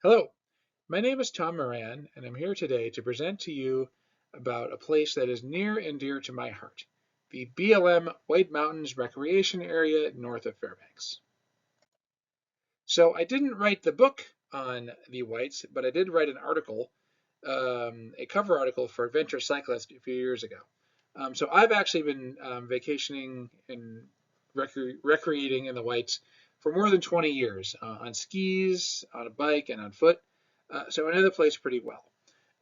Hello, my name is Tom Moran, and I'm here today to present to you about a place that is near and dear to my heart, the BLM White Mountains Recreation Area north of Fairbanks. So I didn't write the book on the Whites, but I did write an article, a cover article for Adventure Cyclist a few years ago. So I've actually been vacationing and recreating in the Whites for more than 20 years on skis, on a bike, and on foot. So I know the place pretty well.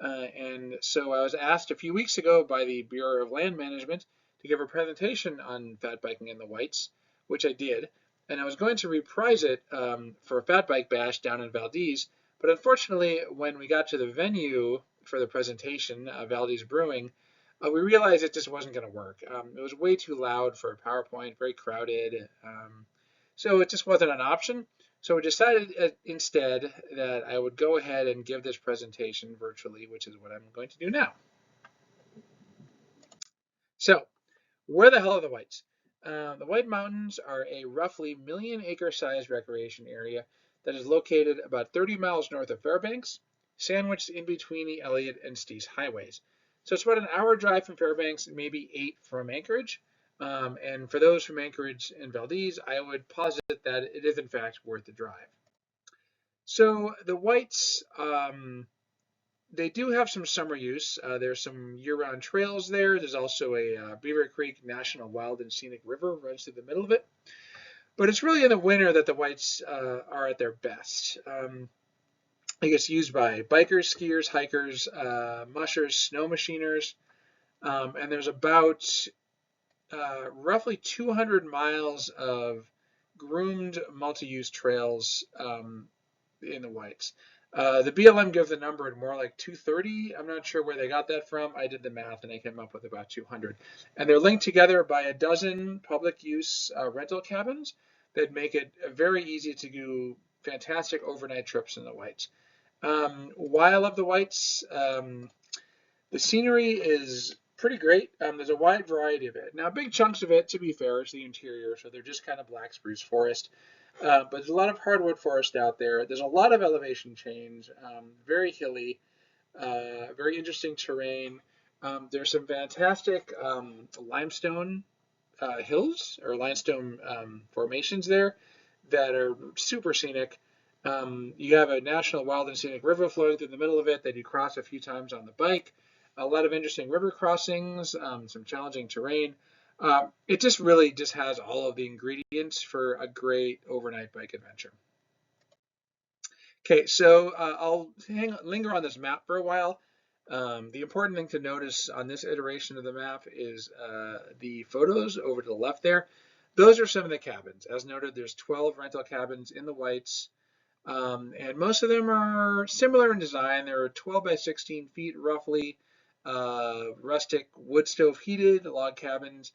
And so I was asked a few weeks ago by the Bureau of Land Management to give a presentation on fat biking in the Whites, which I did. And I was going to reprise it for a fat bike bash down in Valdez. But unfortunately, when we got to the venue for the presentation, Valdez Brewing, we realized it just wasn't going to work. It was way too loud for a PowerPoint, very crowded. So it just wasn't an option. So we decided instead that I would go ahead and give this presentation virtually, which is what I'm going to do now. So where the hell are the Whites? The White Mountains are a roughly million-acre-sized recreation area that is located about 30 miles north of Fairbanks, sandwiched in between the Elliott and Steese highways. So it's about an hour drive from Fairbanks, maybe 8 from Anchorage. And for those from Anchorage and Valdez, I would posit that it is in fact worth the drive. So the Whites, they do have some summer use. There's some year-round trails there. There's also a Beaver Creek National Wild and Scenic River runs through the middle of it. But it's really in the winter that the Whites are at their best. It gets used by bikers, skiers, hikers, mushers, snow machiners, and there's about roughly 200 miles of groomed multi-use trails in the Whites. The BLM gives the number at more like 230. I'm not sure where they got that from. I did the math and I came up with about 200. And they're linked together by a dozen public use rental cabins that make it very easy to do fantastic overnight trips in the Whites. Why I love the Whites, the scenery is pretty great. There's a wide variety of it. Now, big chunks of it, to be fair, is the interior, so they're just kind of black spruce forest. But there's a lot of hardwood forest out there. There's a lot of elevation change, very hilly, very interesting terrain. There's some fantastic limestone hills or limestone formations there that are super scenic. You have a national wild and scenic river flowing through the middle of it that you cross a few times on the bike. A lot of interesting river crossings, some challenging terrain. It just really just has all of the ingredients for a great overnight bike adventure. Okay, so I'll linger on this map for a while. The important thing to notice on this iteration of the map is the photos over to the left there. Those are some of the cabins. As noted, there's 12 rental cabins in the Whites, and most of them are similar in design. They're 12 by 16 feet roughly, rustic wood stove heated log cabins.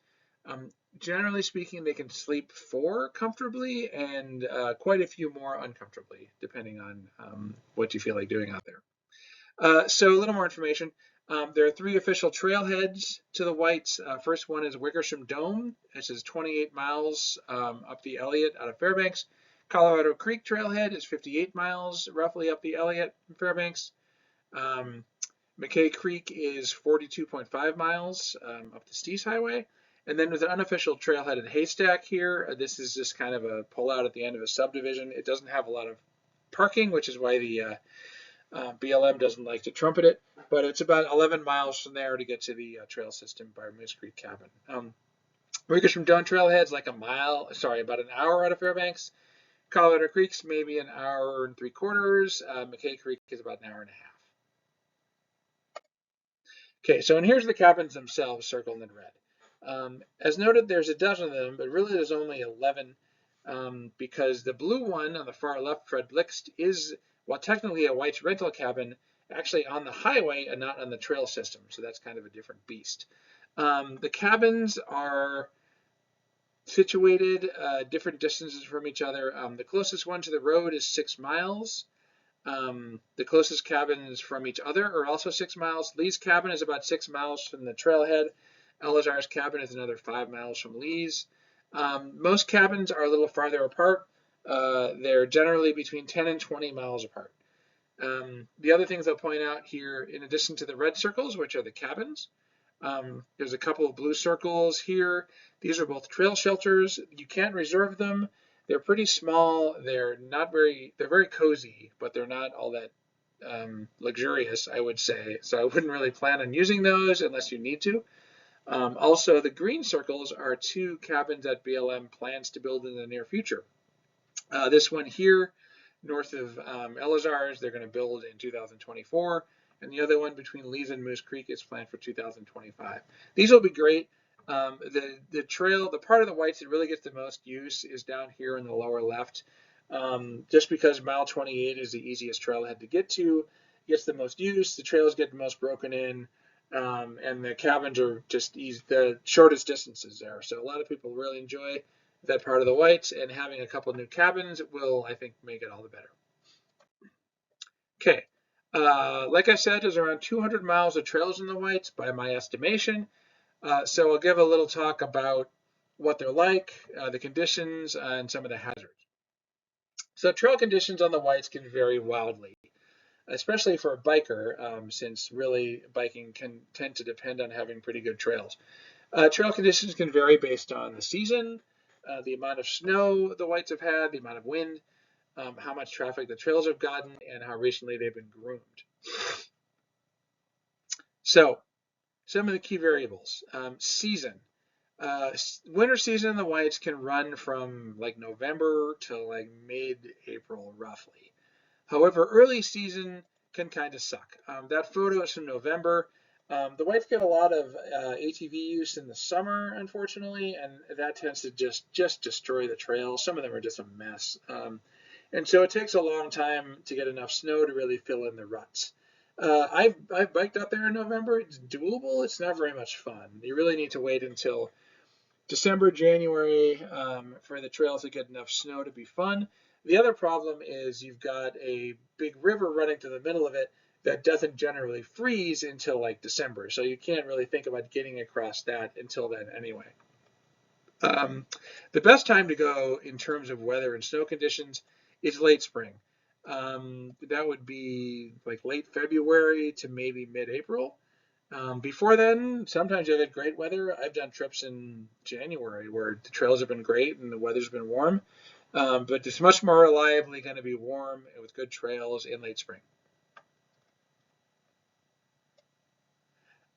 Generally speaking, they can sleep 4 comfortably and quite a few more uncomfortably, depending on what you feel like doing out there. So a little more information. There are 3 official trailheads to the Whites. First one is Wickersham Dome. This is 28 miles up the Elliott out of Fairbanks. Colorado Creek Trailhead is 58 miles roughly up the Elliott from Fairbanks. McKay Creek is 42.5 miles up the Steese Highway. And then with an unofficial trailhead at Haystack here, this is just kind of a pullout at the end of a subdivision. It doesn't have a lot of parking, which is why the BLM doesn't like to trumpet it. But it's about 11 miles from there to get to the trail system by Moose Creek Cabin. Wickersham Dome Trailhead's like about an hour out of Fairbanks. Colorado Creek's maybe an hour and 3/4. McKay Creek is about an hour and a half. Okay, so and here's the cabins themselves circled in red. As noted, there's a dozen of them, but really there's only 11 because the blue one on the far left, Fred Blixt, is, while technically a White's rental cabin, actually on the highway and not on the trail system, so that's kind of a different beast. The cabins are situated different distances from each other. The closest one to the road is 6 miles. The closest cabins from each other are also 6 miles. Lee's cabin is about 6 miles from the trailhead. Elazar's cabin is another 5 miles from Lee's. Most cabins are a little farther apart. They're generally between 10 and 20 miles apart. The other things I'll point out here, in addition to the red circles, which are the cabins, there's a couple of blue circles here. These are both trail shelters. You can't reserve them. They're pretty small. They're very cozy, but they're not all that luxurious, I would say. So I wouldn't really plan on using those unless you need to. Also, the green circles are 2 cabins that BLM plans to build in the near future. This one here, north of Elazar's, they're going to build in 2024, and the other one between Lee's and Moose Creek is planned for 2025. These will be great. The trail, the part of the Whites that really gets the most use is down here in the lower left, just because mile 28 is the easiest trailhead to get to, gets the most use, the trails get the most broken in, and the cabins are just the shortest distances there. So a lot of people really enjoy that part of the Whites, and having a couple new cabins will, I think, make it all the better. Okay, like I said, there's around 200 miles of trails in the Whites by my estimation. So I'll give a little talk about what they're like, the conditions, and some of the hazards. So trail conditions on the Whites can vary wildly, especially for a biker, since really biking can tend to depend on having pretty good trails. Trail conditions can vary based on the season, the amount of snow the Whites have had, the amount of wind, how much traffic the trails have gotten, and how recently they've been groomed. So, some of the key variables. Season. Winter season in the Whites can run from like November to like mid-April, roughly. However, early season can kind of suck. That photo is from November. The Whites get a lot of ATV use in the summer, unfortunately, and that tends to just destroy the trails. Some of them are just a mess. And so it takes a long time to get enough snow to really fill in the ruts. I've biked out there in November. It's doable. It's not very much fun. You really need to wait until December, January for the trails to get enough snow to be fun. The other problem is you've got a big river running to the middle of it that doesn't generally freeze until like December. So you can't really think about getting across that until then anyway. The best time to go in terms of weather and snow conditions is late spring. That would be like late February to maybe mid-April. Before then, sometimes you get great weather. I've done trips in January where the trails have been great and the weather's been warm. But it's much more reliably going to be warm with good trails in late spring.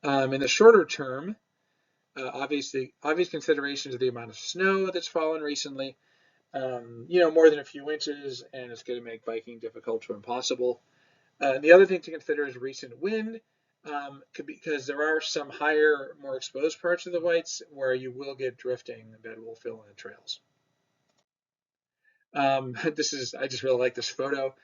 In the shorter term, obvious considerations of the amount of snow that's fallen recently. More than a few inches, and it's going to make biking difficult to impossible. The other thing to consider is recent wind, because there are some higher, more exposed parts of the Whites where you will get drifting that will fill in the trails. I just really like this photo.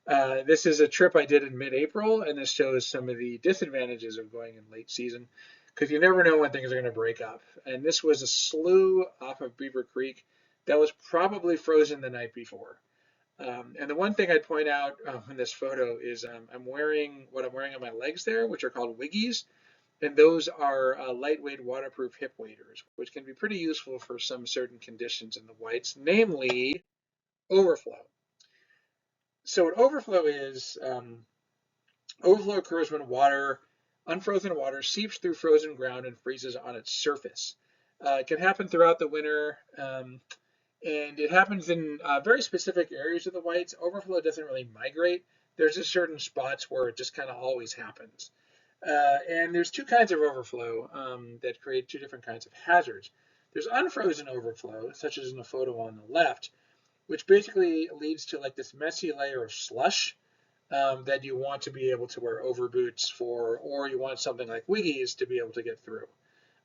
This is a trip I did in mid-April, and this shows some of the disadvantages of going in late season, because you never know when things are going to break up. And this was a slough off of Beaver Creek that was probably frozen the night before. And the one thing I'd point out in this photo is I'm wearing what I'm wearing on my legs there, which are called wiggies. And those are lightweight waterproof hip waders, which can be pretty useful for some certain conditions in the Whites, namely overflow. So what overflow is, overflow occurs when unfrozen water seeps through frozen ground and freezes on its surface. It can happen throughout the winter, and it happens in very specific areas of the Whites. Overflow doesn't really migrate. There's just certain spots where it just kind of always happens. And there's 2 kinds of overflow that create 2 different kinds of hazards. There's unfrozen overflow, such as in the photo on the left, which basically leads to like this messy layer of slush that you want to be able to wear overboots for, or you want something like wiggies to be able to get through.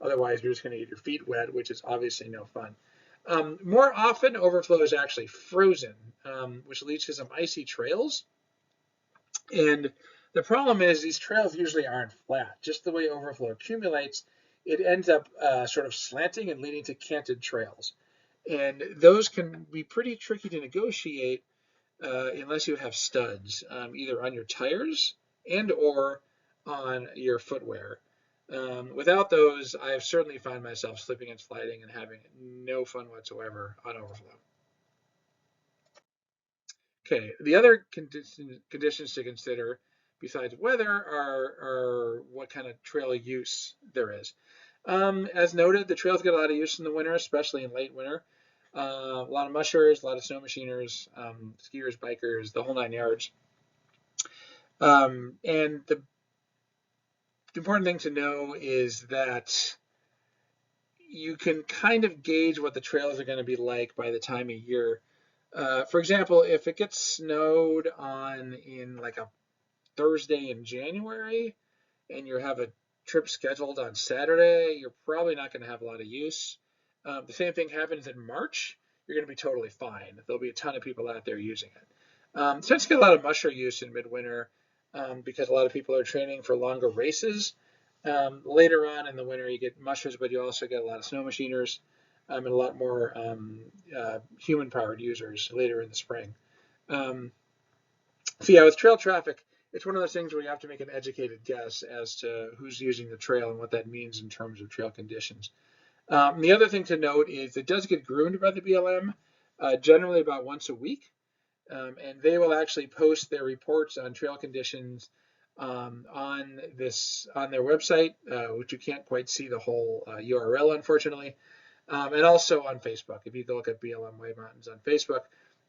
Otherwise, you're just going to get your feet wet, which is obviously no fun. More often, overflow is actually frozen, which leads to some icy trails. And the problem is these trails usually aren't flat. Just the way overflow accumulates, it ends up sort of slanting and leading to canted trails. And those can be pretty tricky to negotiate unless you have studs, either on your tires and or on your footwear. Without those, I've certainly found myself slipping and sliding and having no fun whatsoever on overflow. Okay, the other conditions to consider besides weather are what kind of trail use there is. As noted, the trails get a lot of use in the winter, especially in late winter. A lot of mushers, a lot of snow machiners, skiers, bikers, the whole nine yards. And the important thing to know is that you can kind of gauge what the trails are going to be like by the time of year. For example, if it gets snowed on in like a Thursday in January and you have a trip scheduled on Saturday, you're probably not going to have a lot of use. The same thing happens in March. You're going to be totally fine. There'll be a ton of people out there using it. Since you get a lot of musher use in midwinter because a lot of people are training for longer races. Later on in the winter, you get mushers, but you also get a lot of snow machiners and a lot more human-powered users later in the spring. So yeah, with trail traffic, it's one of those things where you have to make an educated guess as to who's using the trail and what that means in terms of trail conditions. The other thing to note is it does get groomed by the BLM, generally about once a week, and they will actually post their reports on trail conditions on their website, which you can't quite see the whole URL, unfortunately, and also on Facebook. If you go look at BLM White Mountains on Facebook,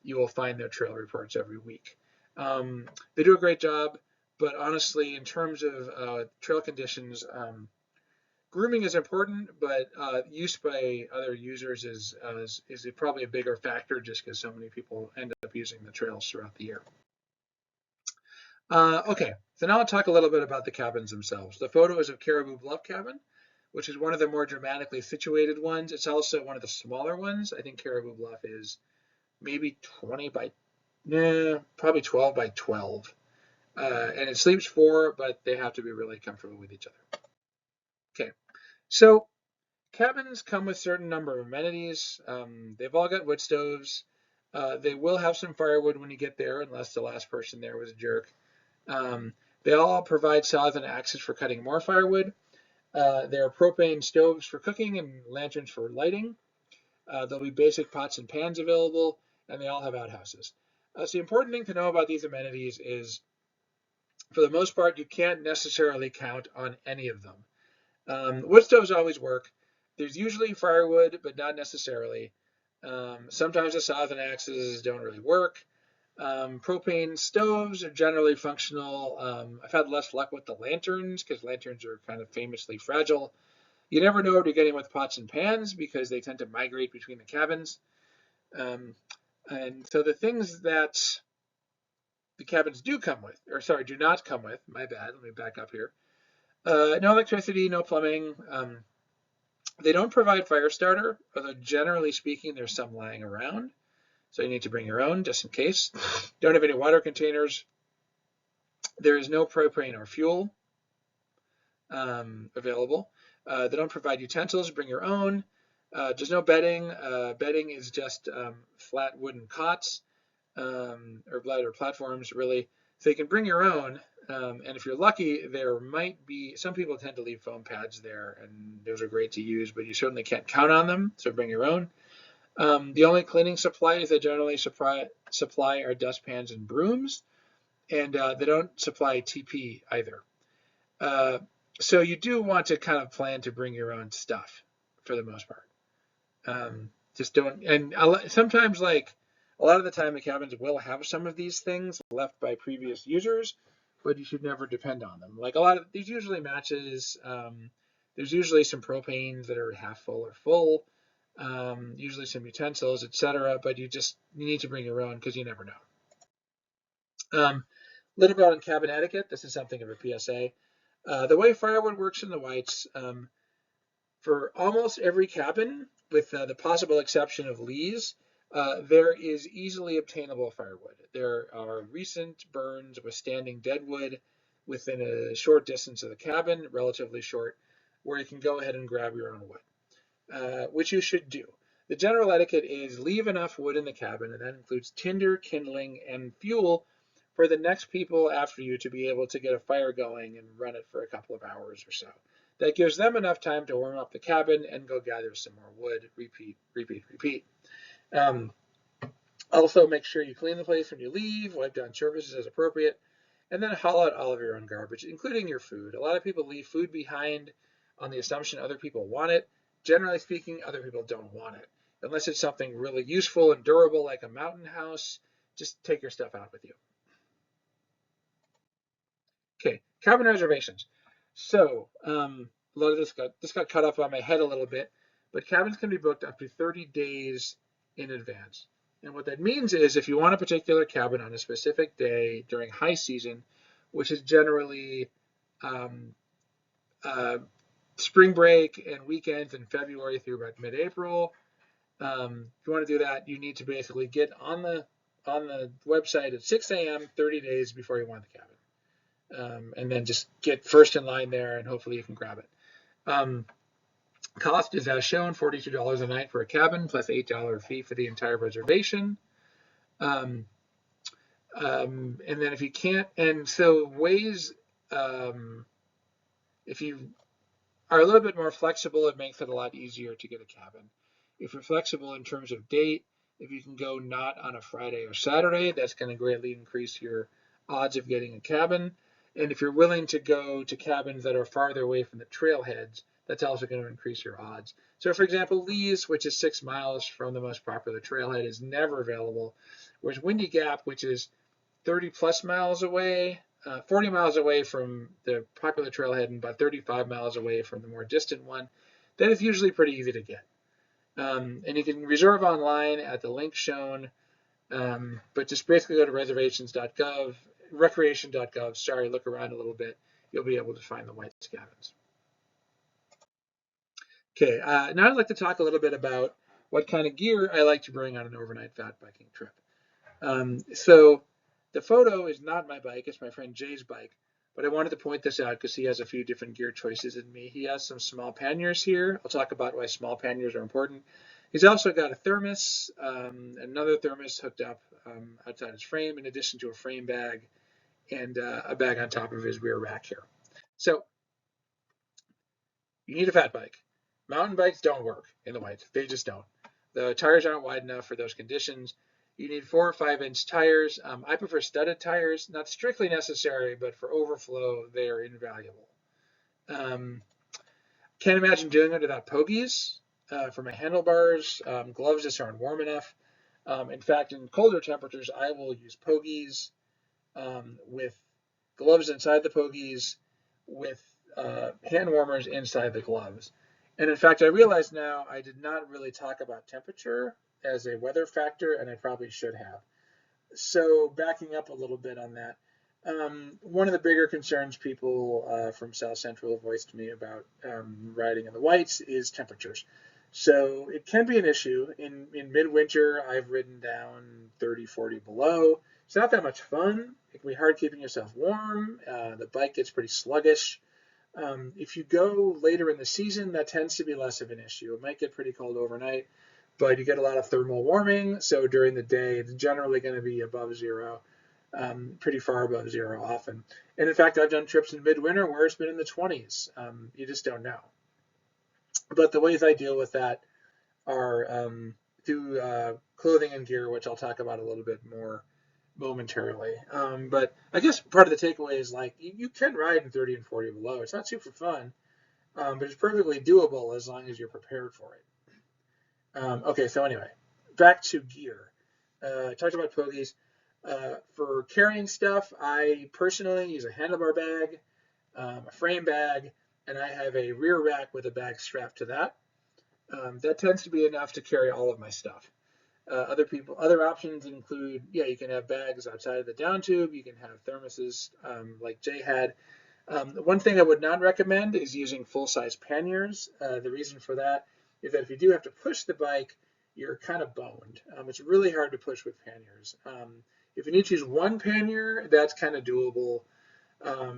you will find their trail reports every week. They do a great job, but honestly, in terms of trail conditions, grooming is important, but use by other users is probably a bigger factor just because so many people end up using the trails throughout the year. Okay, so now I'll talk a little bit about the cabins themselves. The photo is of Caribou Bluff Cabin, which is one of the more dramatically situated ones. It's also one of the smaller ones. I think Caribou Bluff is maybe 20 by, probably 12 by 12. And it sleeps 4, but they have to be really comfortable with each other. Okay, so cabins come with a certain number of amenities. They've all got wood stoves. They will have some firewood when you get there, unless the last person there was a jerk. They all provide saws and axes for cutting more firewood. There are propane stoves for cooking and lanterns for lighting. There'll be basic pots and pans available, and they all have outhouses. So the important thing to know about these amenities is, for the most part, you can't necessarily count on any of them. Wood stoves always work. There's usually firewood, but not necessarily. Sometimes the saws and axes don't really work. Propane stoves are generally functional. I've had less luck with the lanterns because lanterns are kind of famously fragile. You never know what you're getting with pots and pans because they tend to migrate between the cabins. And so the things that the cabins do not come with, my bad, let me back up here. No electricity, no plumbing. They don't provide fire starter, although generally speaking, there's some lying around. So you need to bring your own just in case. Don't have any water containers. There is no propane or fuel available. They don't provide utensils. Bring your own. There's no bedding. Bedding is just flat wooden cots or bladder platforms, really. So you can bring your own. And if you're lucky, there might be, some people tend to leave foam pads there, and those are great to use, but you certainly can't count on them. So bring your own. The only cleaning supplies they generally supply are dustpans and brooms, and they don't supply TP either. So you do want to kind of plan to bring your own stuff for the most part. Just don't, and sometimes, like a lot of the time, the cabins will have some of these things left by previous users, but you should never depend on them. Like a lot of these usually matches. There's usually some propanes that are half full or full. Usually some utensils, etc. But you need to bring your own because you never know. Little bit on cabin etiquette. This is something of a PSA. The way firewood works in the Whites, for almost every cabin, with the possible exception of Lee's, there is easily obtainable firewood. There are recent burns withstanding dead wood within a short distance of the cabin, relatively short, where you can go ahead and grab your own wood, which you should do. The general etiquette is leave enough wood in the cabin, and that includes tinder, kindling, and fuel for the next people after you to be able to get a fire going and run it for a couple of hours or so. That gives them enough time to warm up the cabin and go gather some more wood. Repeat, repeat, repeat. Also, make sure you clean the place when you leave, wipe down surfaces as appropriate, and then haul out all of your own garbage, including your food. A lot of people leave food behind on the assumption other people want it. Generally speaking, other people don't want it. Unless it's something really useful and durable like a mountain house, just take your stuff out with you. Okay, cabin reservations. So, a lot of this got cut off on my head a little bit, but cabins can be booked up to 30 days in advance. And what that means is if you want a particular cabin on a specific day during high season, which is generally um, uh, spring break and weekends in February through about mid-April, if you want to do that, you need to basically get on the website at 6 a.m. 30 days before you want the cabin. And then just get first in line there, and hopefully you can grab it. Cost is as shown, $42 a night for a cabin, plus $8 fee for the entire reservation. And then if you can't, and so ways, if you are a little bit more flexible, it makes it a lot easier to get a cabin. If you're flexible in terms of date, if you can go not on a Friday or Saturday, that's going to greatly increase your odds of getting a cabin. And if you're willing to go to cabins that are farther away from the trailheads, that's also going to increase your odds. So for example, Lee's, which is 6 miles from the most popular trailhead, is never available, whereas Windy Gap, which is 30 plus miles away, 40 miles away from the popular trailhead and about 35 miles away from the more distant one, that is usually pretty easy to get. And you can reserve online at the link shown, but just basically go to reservations.gov, recreation.gov, sorry, look around a little bit. You'll be able to find the White's cabins. Okay, now I'd like to talk a little bit about what kind of gear I like to bring on an overnight fat biking trip. So the photo is not my bike, it's my friend Jay's bike, but I wanted to point this out because he has a few different gear choices than me. He has some small panniers here. I'll talk about why small panniers are important. He's also got a thermos, another thermos hooked up outside his frame, in addition to a frame bag and a bag on top of his rear rack here. So you need a fat bike. Mountain bikes don't work in the White. They just don't. The tires aren't wide enough for those conditions. You need 4 or 5 inch tires. I prefer studded tires, not strictly necessary, but for overflow, they are invaluable. Can't imagine doing it without pogies for my handlebars. Gloves just aren't warm enough. In fact, in colder temperatures, I will use pogies with gloves inside the pogies, with hand warmers inside the gloves. And in fact, I realize now I did not really talk about temperature as a weather factor, and I probably should have. So backing up a little bit on that, one of the bigger concerns people from South Central have voiced to me about riding in the Whites is temperatures. So it can be an issue. In midwinter, I've ridden down 30, 40 below. It's not that much fun. It can be hard keeping yourself warm. The bike gets pretty sluggish. If you go later in the season, that tends to be less of an issue. It might get pretty cold overnight, but you get a lot of thermal warming. So during the day, it's generally going to be above zero, pretty far above zero often. And in fact, I've done trips in midwinter where it's been in the 20s. You just don't know. But the ways I deal with that are through clothing and gear, which I'll talk about a little bit more momentarily. But I guess part of the takeaway is like you can ride in 30 and 40 below. It's not super fun, but it's perfectly doable as long as you're prepared for it. Okay, so anyway, back to gear. I talked about pogies. For carrying stuff, I personally use a handlebar bag, a frame bag, and I have a rear rack with a bag strapped to that. That tends to be enough to carry all of my stuff. Other options include, yeah, you can have bags outside of the down tube. You can have thermoses like Jay had. One thing I would not recommend is using full-size panniers. The reason for that is that if you do have to push the bike, you're kind of boned. It's really hard to push with panniers. If you need to use one pannier, that's kind of doable.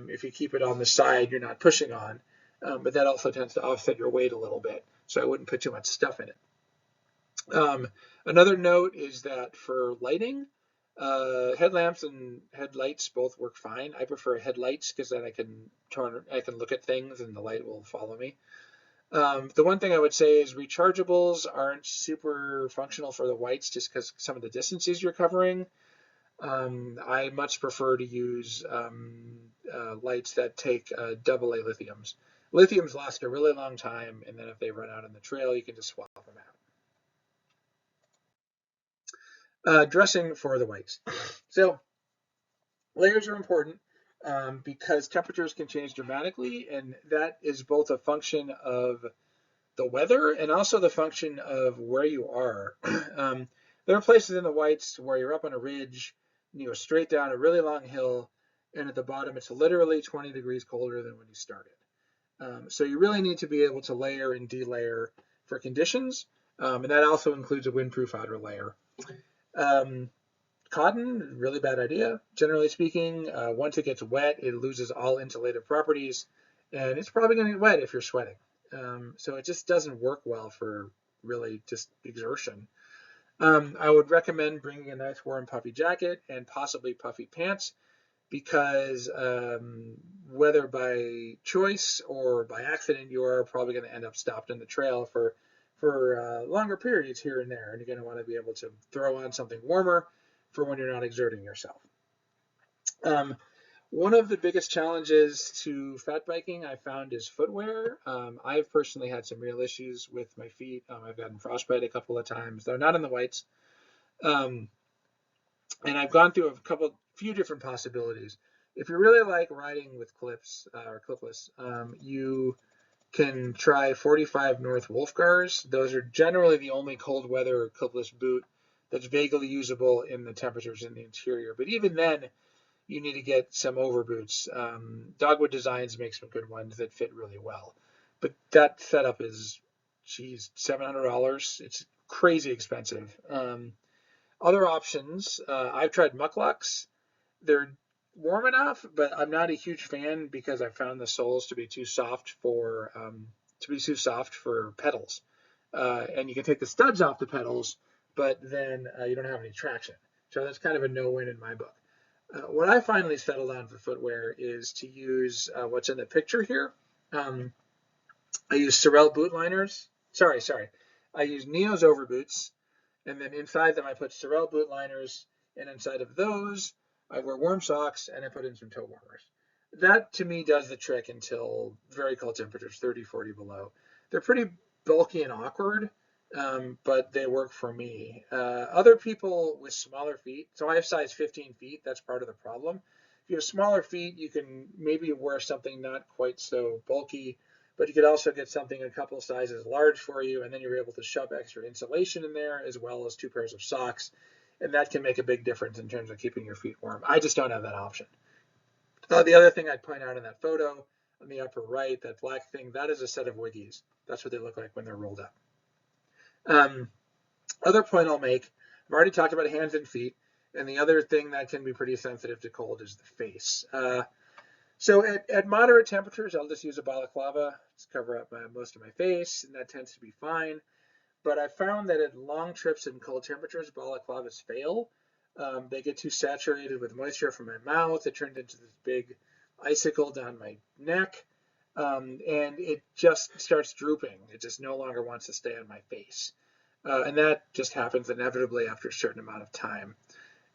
If you keep it on the side, you're not pushing on. But that also tends to offset your weight a little bit. So I wouldn't put too much stuff in it. Another note is that for lighting, headlamps and headlights both work fine. I prefer headlights because then I can look at things and the light will follow me. The one thing I would say is rechargeables aren't super functional for the whites just because some of the distances you're covering. I much prefer to use lights that take AA lithiums. Lithiums last a really long time, and then if they run out on the trail, you can just swap them out. Dressing for the whites. So layers are important because temperatures can change dramatically, and that is both a function of the weather and also the function of where you are. There are places in the whites where you're up on a ridge, and you go straight down a really long hill, and at the bottom it's literally 20 degrees colder than when you started. So you really need to be able to layer and delayer for conditions, and that also includes a windproof outer layer. Um, Cotton, really bad idea. Generally speaking, once it gets wet, it loses all insulative properties, and it's probably going to get wet if you're sweating. So it just doesn't work well for really just exertion. I would recommend bringing a nice warm puffy jacket and possibly puffy pants because whether by choice or by accident, you are probably going to end up stopped in the trail for longer periods here and there, and you're going to want to be able to throw on something warmer for when you're not exerting yourself. One of the biggest challenges to fat biking I found is footwear. I've personally had some real issues with my feet. I've gotten frostbite a couple of times, though not in the whites. Um, and I've gone through few different possibilities. If you really like riding with clips or clipless, you can try 45 North Wolfgars. Those are generally the only cold weather clipless boot that's vaguely usable in the temperatures in the interior. But even then, you need to get some overboots. Dogwood Designs makes some good ones that fit really well. But that setup is, geez, $700. It's crazy expensive. Other options, I've tried mucklucks. They're warm enough, but I'm not a huge fan because I found the soles to be too soft for pedals. And you can take the studs off the pedals, but then you don't have any traction. So that's kind of a no-win in my book. What I finally settled on for footwear is to use what's in the picture here. I use Sorel boot liners. Sorry. I use Neo's overboots, and then inside them I put Sorel boot liners, and inside of those I wear warm socks and I put in some toe warmers. That to me does the trick until very cold temperatures, 30, 40 below. They're pretty bulky and awkward, but they work for me. Other people with smaller feet, so I have size 15 feet, that's part of the problem. If you have smaller feet, you can maybe wear something not quite so bulky, but you could also get something a couple sizes large for you, and then you're able to shove extra insulation in there as well as 2 pairs of socks, and that can make a big difference in terms of keeping your feet warm. I just don't have that option. The other thing I'd point out in that photo on the upper right, that black thing, that is a set of Wiggies. That's what they look like when they're rolled up. Other point I'll make, I've already talked about hands and feet, and the other thing that can be pretty sensitive to cold is the face. So at moderate temperatures, I'll just use a balaclava to cover up most of my face, and that tends to be fine. But I found that at long trips in cold temperatures, balaclavas fail. They get too saturated with moisture from my mouth. It turned into this big icicle down my neck, and it just starts drooping. It just no longer wants to stay on my face. And that just happens inevitably after a certain amount of time.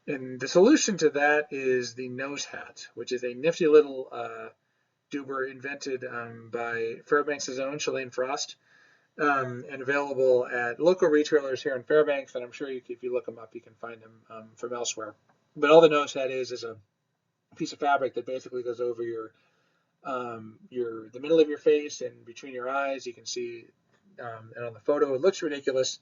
And the solution to that is the nose hat, which is a nifty little duber invented by Fairbanks' own Shalane Frost, and available at local retailers here in Fairbanks. And I'm sure if you look them up, you can find them from elsewhere. But all the nose hat is a piece of fabric that basically goes over the middle of your face and between your eyes. You can see, and on the photo, it looks ridiculous.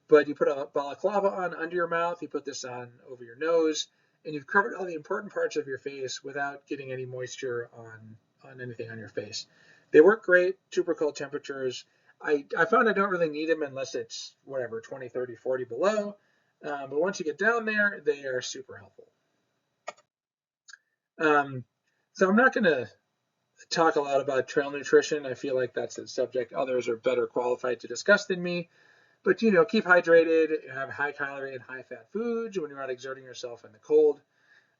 But you put a balaclava on under your mouth, you put this on over your nose, and you've covered all the important parts of your face without getting any moisture on anything on your face. They work great, super cold temperatures. I found I don't really need them unless it's whatever, 20, 30, 40 below. But once you get down there, they are super helpful. So I'm not going to talk a lot about trail nutrition. I feel like that's a subject others are better qualified to discuss than me. But, keep hydrated, have high calorie and high fat foods when you're not exerting yourself in the cold.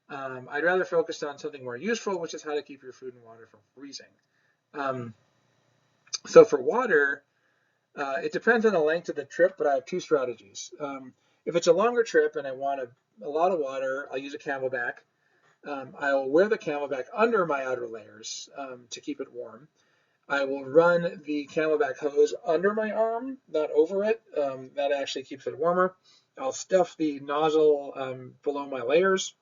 I'd rather focus on something more useful, which is how to keep your food and water from freezing. So for water, it depends on the length of the trip, but I have two strategies. If it's a longer trip and I want a lot of water, I'll use a Camelback. I'll wear the Camelback under my outer layers to keep it warm. I will run the Camelback hose under my arm, not over it. That actually keeps it warmer. I'll stuff the nozzle below my layers,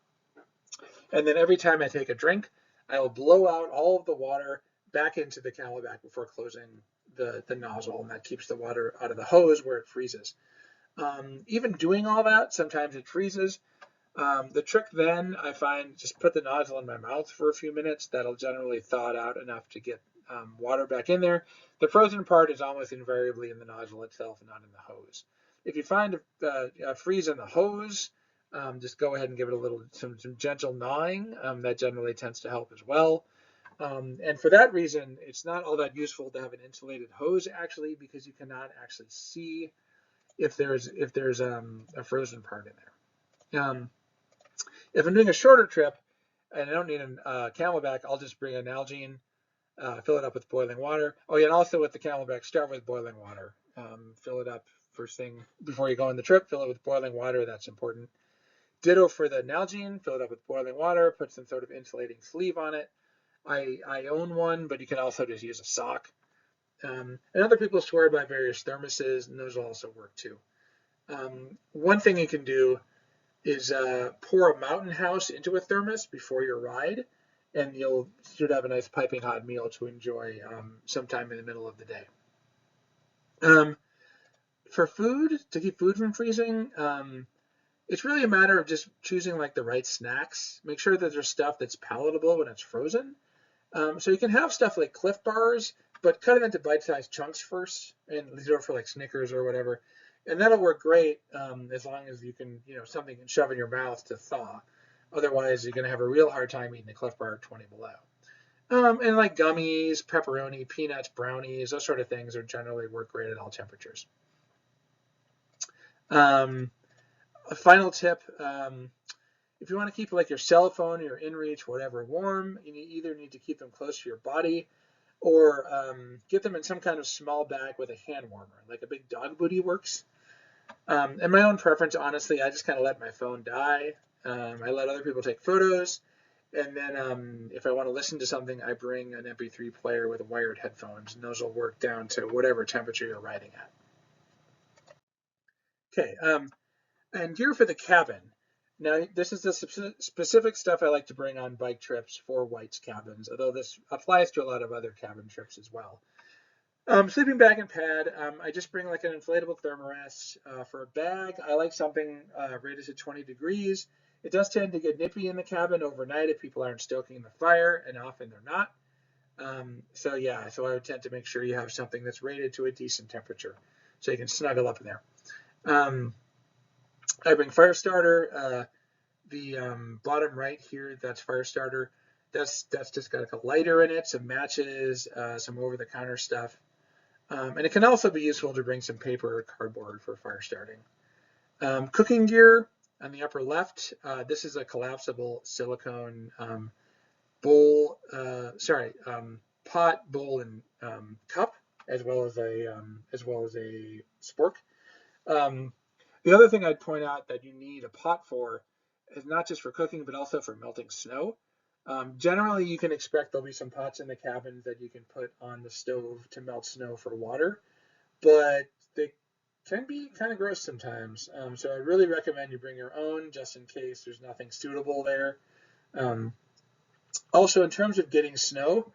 and then every time I take a drink, I will blow out all of the water back into the Camelback before closing the nozzle, and that keeps the water out of the hose where it freezes. Even doing all that, sometimes it freezes. The trick then, I find, just put the nozzle in my mouth for a few minutes. That'll generally thaw it out enough to get water back in there. The frozen part is almost invariably in the nozzle itself, not in the hose. If you find a freeze in the hose, just go ahead and give it a little some gentle gnawing. That generally tends to help as well. And for that reason, it's not all that useful to have an insulated hose actually, because you cannot actually see if there's a frozen part in there. If I'm doing a shorter trip and I don't need a Camelback, I'll just bring an Nalgene, fill it up with boiling water. Oh yeah, and also with the Camelback, start with boiling water. Fill it up first thing before you go on the trip. Fill it with boiling water. That's important. Ditto for the Nalgene. Fill it up with boiling water. Put some sort of insulating sleeve on it. I own one, but you can also just use a sock. And other people swear by various thermoses, and those will also work too. One thing you can do is pour a mountain house into a thermos before your ride, and you should have a nice piping hot meal to enjoy sometime in the middle of the day. For food, to keep food from freezing, it's really a matter of just choosing like the right snacks. Make sure that there's stuff that's palatable when it's frozen. So you can have stuff like Cliff Bars, but cut it into bite-sized chunks first, and these are for like Snickers or whatever. And that'll work great as long as you can, something you can shove in your mouth to thaw. Otherwise, you're going to have a real hard time eating a Cliff Bar at 20 below. And like gummies, pepperoni, peanuts, brownies, those sort of things are generally work great at all temperatures. A final tip, if you want to keep like your cell phone or your inReach, whatever, warm, you either need to keep them close to your body or get them in some kind of small bag with a hand warmer, like a big dog booty works. And my own preference, honestly, I just kind of let my phone die. I let other people take photos. And then if I want to listen to something, I bring an MP3 player with wired headphones, and those will work down to whatever temperature you're riding at. Okay, and gear for the cabin. Now, this is the specific stuff I like to bring on bike trips for White's cabins, although this applies to a lot of other cabin trips as well. Sleeping bag and pad, I just bring like an inflatable thermarest. For a bag, I like something rated to 20 degrees. It does tend to get nippy in the cabin overnight if people aren't stoking the fire, and often they're not. So I would tend to make sure you have something that's rated to a decent temperature so you can snuggle up in there. I bring fire starter. The bottom right here, that's fire starter. That's just got a lighter in it, some matches, some over-the-counter stuff. And it can also be useful to bring some paper or cardboard for fire starting. Cooking gear on the upper left. This is a collapsible silicone bowl. Pot, bowl, and cup, as well as a spork. The other thing I'd point out that you need a pot for is not just for cooking, but also for melting snow. Generally, you can expect there'll be some pots in the cabins that you can put on the stove to melt snow for water, but they can be kind of gross sometimes. So I really recommend you bring your own just in case there's nothing suitable there. Also, in terms of getting snow,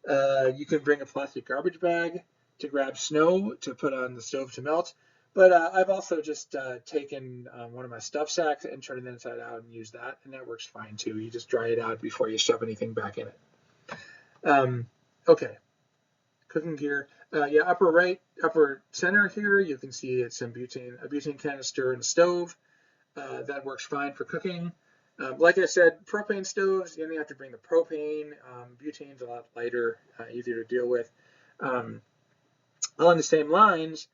you can bring a plastic garbage bag to grab snow to put on the stove to melt. But I've also just taken one of my stuff sacks and turned it inside out and used that, and that works fine too. You just dry it out before you shove anything back in it. Okay, cooking gear. Upper center here, you can see it's a butane canister and a stove. That works fine for cooking. Like I said, propane stoves, you only have to bring the propane. Butane's a lot lighter, easier to deal with. Along the same lines,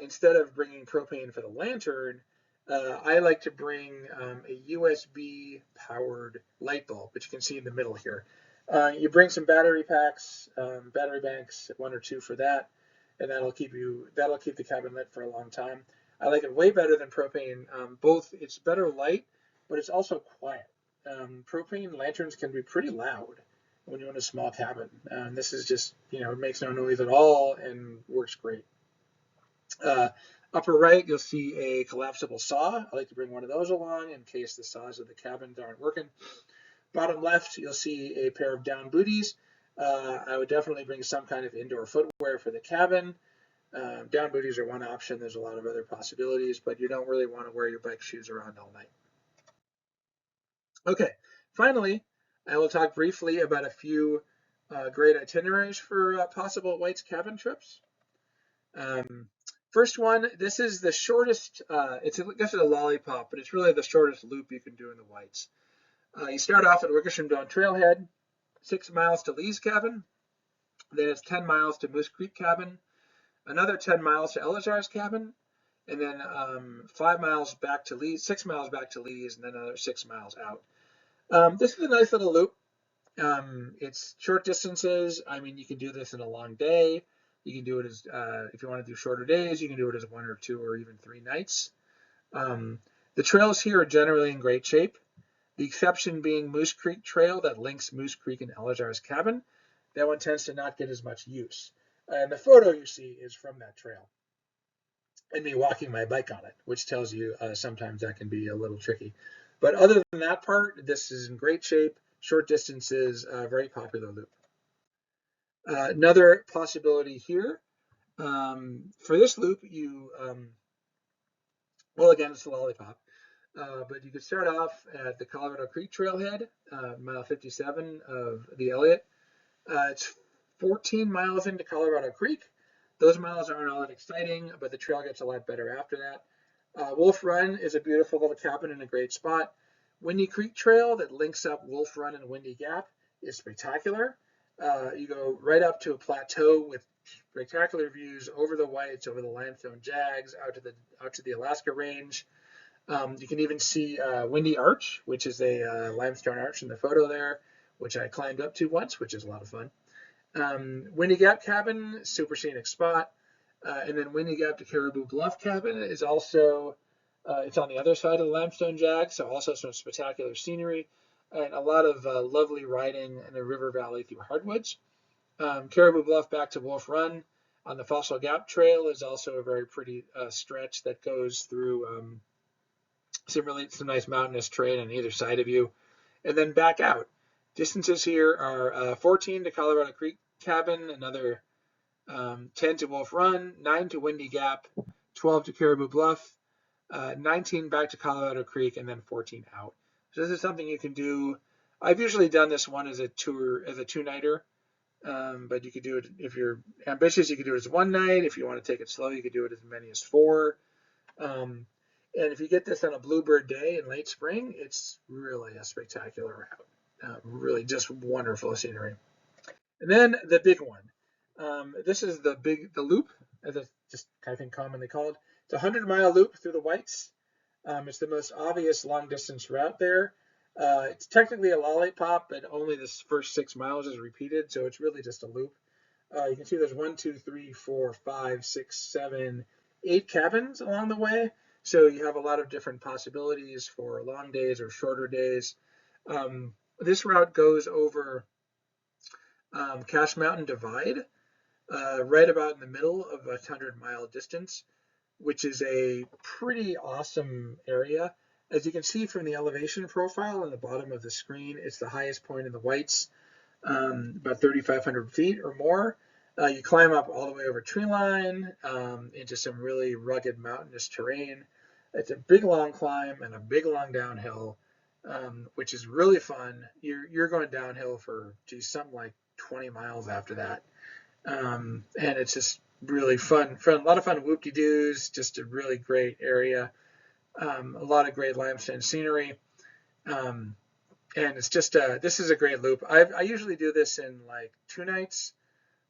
instead of bringing propane for the lantern, I like to bring a USB powered light bulb, which you can see in the middle here. You bring some battery packs, battery banks, one or two for that, and that'll keep the cabin lit for a long time. I like it way better than propane. Both it's better light, but it's also quiet. Propane lanterns can be pretty loud when you're in a small cabin. This is just, it makes no noise at all and works great. Uh, Upper right, you'll see a collapsible saw. I like to bring one of those along in case the saws of the cabin aren't working. Bottom left, you'll see a pair of down booties. I would definitely bring some kind of indoor footwear for the cabin. Down booties are one option. There's a lot of other possibilities, but you don't really want to wear your bike shoes around all night. Okay, finally, I will talk briefly about a few great itineraries for possible White's cabin trips. First one, this is the shortest, this is a lollipop, but it's really the shortest loop you can do in the Whites. You start off at Wickersham Down Trailhead, 6 miles to Lee's Cabin, then it's 10 miles to Moose Creek Cabin, another 10 miles to Elizar's Cabin, and then 5 miles back to Lee's, 6 miles back to Lee's, and then another 6 miles out. This is a nice little loop. It's short distances. I mean, you can do this in a long day. You can do it as, if you want to do shorter days, you can do it as 1 or 2 or even 3 nights. The trails here are generally in great shape. The exception being Moose Creek Trail that links Moose Creek and Elizar's Cabin. That one tends to not get as much use. And the photo you see is from that trail and me walking my bike on it, which tells you sometimes that can be a little tricky. But other than that part, this is in great shape, short distances, very popular loop. Another possibility here, for this loop, well, again, it's a lollipop. But you could start off at the Colorado Creek Trailhead, mile 57 of the Elliott. It's 14 miles into Colorado Creek. Those miles aren't all that exciting, but the trail gets a lot better after that. Wolf Run is a beautiful little cabin in a great spot. Windy Creek Trail that links up Wolf Run and Windy Gap is spectacular. You go right up to a plateau with spectacular views over the Whites, over the limestone jags, out to the Alaska Range. You can even see Windy Arch, which is a limestone arch in the photo there, which I climbed up to once, which is a lot of fun. Windy Gap Cabin, super scenic spot. And then Windy Gap to Caribou Bluff Cabin is also, it's on the other side of the limestone jag, so also some spectacular scenery and a lot of lovely riding in the river valley through hardwoods. Caribou Bluff back to Wolf Run on the Fossil Gap Trail is also a very pretty stretch that goes through some nice mountainous terrain on either side of you, and then back out. Distances here are 14 to Colorado Creek Cabin, another 10 to Wolf Run, 9 to Windy Gap, 12 to Caribou Bluff, 19 back to Colorado Creek, and then 14 out. So this is something you can do. I've usually done this one as a tour, as a 2-nighter, but you could do it if you're ambitious. You could do it as 1 night. If you want to take it slow, you could do it as many as 4. And if you get this on a bluebird day in late spring, it's really a spectacular route. Really just wonderful scenery. And then the big one. This is the loop, as it's just I think commonly called. It's a 100-mile loop through the Whites. It's the most obvious long distance route there. It's technically a lollipop, but only this first 6 miles is repeated, so it's really just a loop. You can see there's 1, 2, 3, 4, 5, 6, 7, 8 cabins along the way. So you have a lot of different possibilities for long days or shorter days. This route goes over Cache Mountain Divide, right about in the middle of a 100-mile distance, which is a pretty awesome area. As you can see from the elevation profile on the bottom of the screen, it's the highest point in the Whites, about 3,500 feet or more. You climb up all the way over tree line into some really rugged mountainous terrain. It's a big long climb and a big long downhill, which is really fun. You're going downhill for something like 20 miles after that, and it's just really fun. A lot of fun whoop-de-doos. Just a really great area. A lot of great limestone scenery, and it's just this is a great loop. I usually do this in like 2 nights.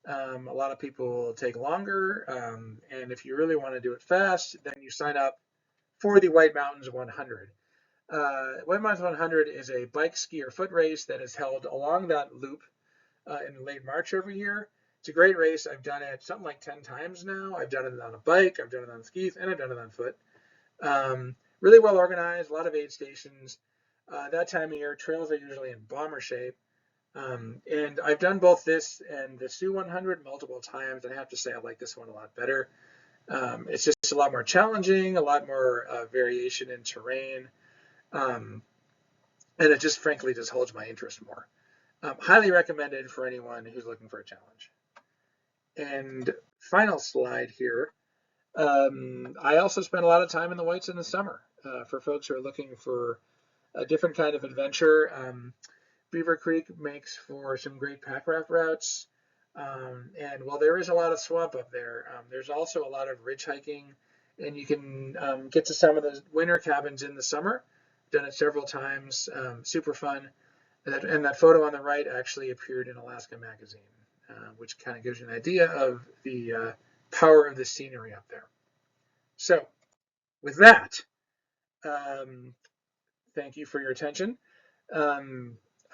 A lot of people will take longer, and if you really want to do it fast, then you sign up for the White Mountains 100. White Mountains 100 is a bike, ski, or foot race that is held along that loop in late March every year. It's a great race. I've done it something like 10 times now. I've done it on a bike, I've done it on skis, and I've done it on foot. Really well organized, a lot of aid stations. That time of year, trails are usually in bomber shape. And I've done both this and the Sioux 100 multiple times, and I have to say I like this one a lot better. It's just a lot more challenging, a lot more variation in terrain, and it just frankly just holds my interest more. Highly recommended for anyone who's looking for a challenge. And final slide here. I also spend a lot of time in the Whites in the summer for folks who are looking for a different kind of adventure. Beaver Creek makes for some great pack raft routes. And while there is a lot of swamp up there, there's also a lot of ridge hiking, and you can get to some of the winter cabins in the summer. Done it several times, super fun. And that photo on the right actually appeared in Alaska Magazine, which kind of gives you an idea of the power of the scenery up there. So with that, thank you for your attention.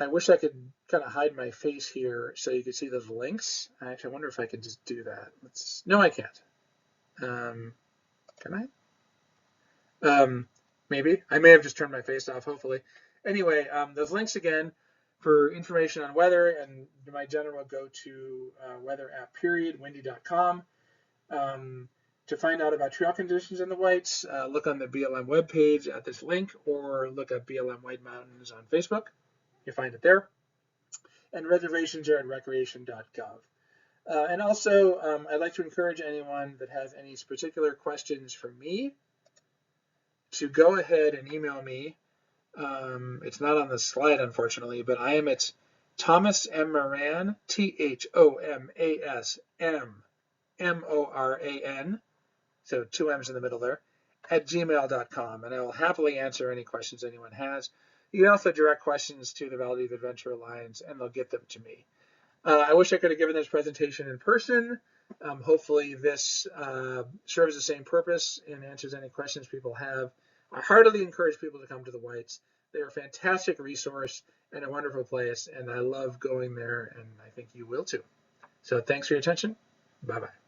I wish I could kind of hide my face here so you could see those links. Actually, I wonder if I could just do that. No, I can't. Can I? Maybe. I may have just turned my face off, hopefully. Anyway, those links again for information on weather and my general go-to weather app period, windy.com. To find out about trail conditions in the Whites, look on the BLM webpage at this link or look at BLM White Mountains on Facebook. You find it there. And reservations are at recreation.gov. And also, I'd like to encourage anyone that has any particular questions for me to go ahead and email me. It's not on the slide, unfortunately, but I am at Thomas M. Moran, ThomasMoran, so 2 M's in the middle there, at gmail.com, and I will happily answer any questions anyone has. You can also direct questions to the Valley of Adventure Alliance, and they'll get them to me. I wish I could have given this presentation in person. Hopefully this serves the same purpose and answers any questions people have. I heartily encourage people to come to the Whites. They're a fantastic resource and a wonderful place, and I love going there, and I think you will too. So thanks for your attention. Bye-bye.